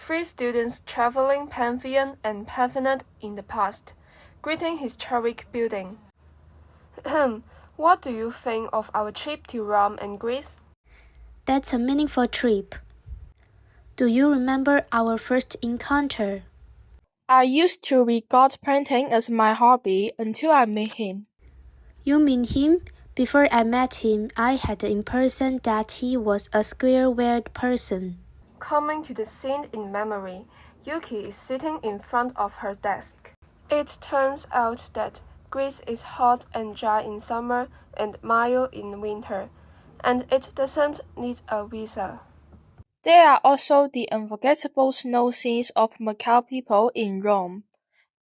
Three students traveling Pantheon and Parthenon in the past, greeting historic building. What do you think of our trip to Rome and Greece? That's a meaningful trip. Do you remember our first encounter? I used to regard painting as my hobby until I met him. You mean him? Before I met him, I had the impression that he was a square-weird person. Coming to the scene in memory, Yuki is sitting in front of her desk. It turns out that Greece is hot and dry in summer and mild in winter, and it doesn't need a visa. There are also the unforgettable snow scenes of Macau people in Rome.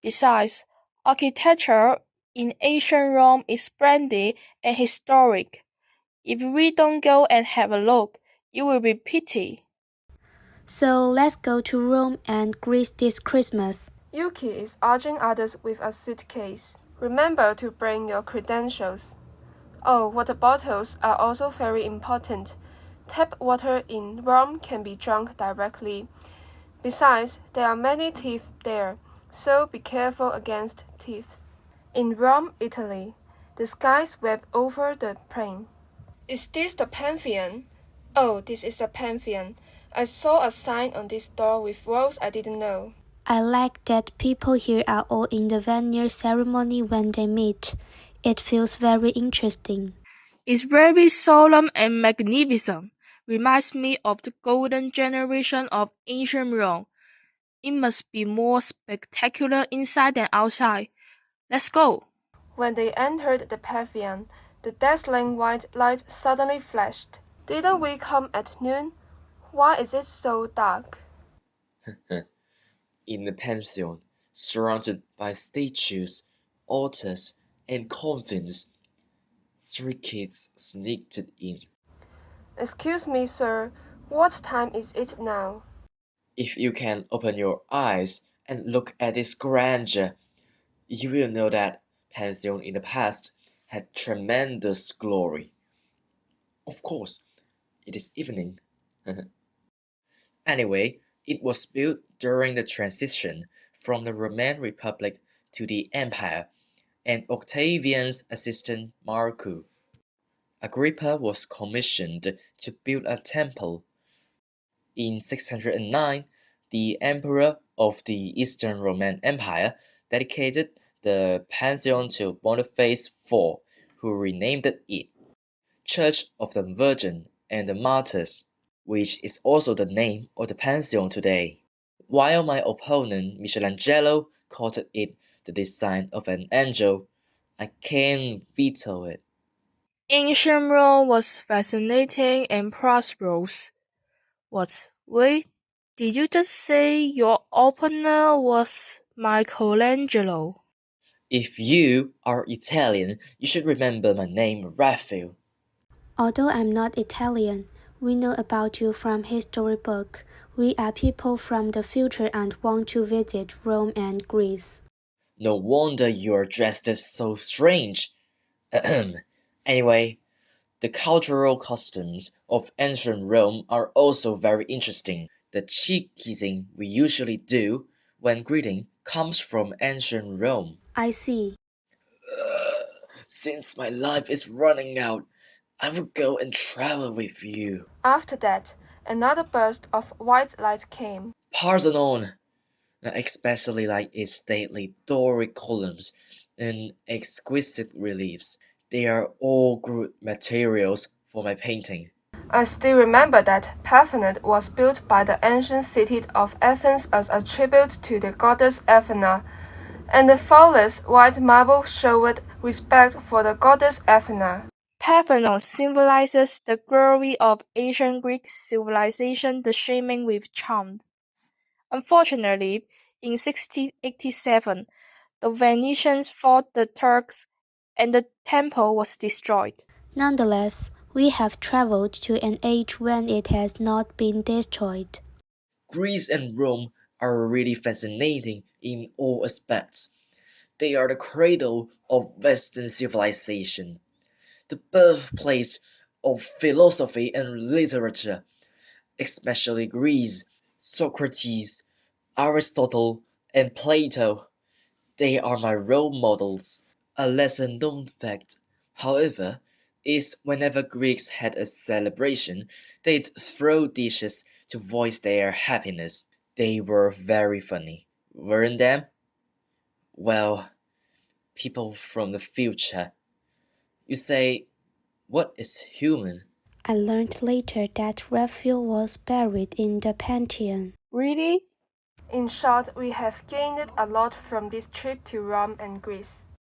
Besides, architecture in ancient Rome is splendid and historic. If we don't go and have a look, it will be pity. So let's go to Rome and Greece this Christmas. Yuki is urging others with a suitcase. Remember to bring your credentials. Oh, water bottles are also very important. Tap water in Rome can be drunk directly. Besides, there are many thieves there, so be careful against thieves. In Rome, Italy, the sky swept over the plain. Is this the Pantheon? Oh, this is the Pantheon. I saw a sign on this door with rows I didn't know. I like that people here are all in the veneer ceremony when they meet. It feels very interesting. It's very solemn and magnificent. Reminds me of the golden generation of ancient Rome. It must be more spectacular inside than outside. Let's go. When they entered the pavilion, the dazzling white light suddenly flashed. Didn't we come at noon? Why is it so dark? In the Pantheon, surrounded by statues, altars, and coffins, three kids sneaked in. Excuse me, sir. What time is it now? If you can open your eyes and look at its grandeur, you will know that Pantheon in the past had tremendous glory. Of course, it is evening. Anyway, it was built during the transition from the Roman Republic to the Empire, and Octavian's assistant Marcus Agrippa was commissioned to build a temple. In 609, the emperor of the Eastern Roman Empire dedicated the Pantheon to Boniface IV, who renamed it Church of the Virgin and the Martyrs, which is also the name of the Pantheon today. While my opponent Michelangelo called it the design of an angel, I can't veto it. Ancient Rome was fascinating and prosperous. What? Wait, did you just say your opponent was Michelangelo? If you are Italian, you should remember my name, Raphael. Although I'm not Italian, we know about you from history book. We are people from the future and want to visit Rome and Greece. No wonder you are dressed so strange. Anyway, the cultural customs of ancient Rome are also very interesting. The cheek kissing we usually do when greeting comes from ancient Rome. I see. Since my life is running out, I will go and travel with you. After that, another burst of white light came. Parthenon! I especially like its stately Doric columns and exquisite reliefs. They are all good materials for my painting. I still remember that Parthenon was built by the ancient city of Athens as a tribute to the goddess Athena, and the flawless white marble showed respect for the goddess Athena. Parthenon symbolizes the glory of ancient Greek civilization, the shimmering with charm. Unfortunately, in 1687, the Venetians fought the Turks and the temple was destroyed. Nonetheless, we have traveled to an age when it has not been destroyed. Greece and Rome are really fascinating in all aspects. They are the cradle of Western civilization, the birthplace of philosophy and literature, especially Greece, Socrates, Aristotle, and Plato. They are my role models. A lesser-known fact, however, is whenever Greeks had a celebration, they'd throw dishes to voice their happiness. They were very funny, weren't they? Well, people from the future. You say, what is human? I learned later that Raphael was buried in the Pantheon. Really? In short, we have gained a lot from this trip to Rome and Greece.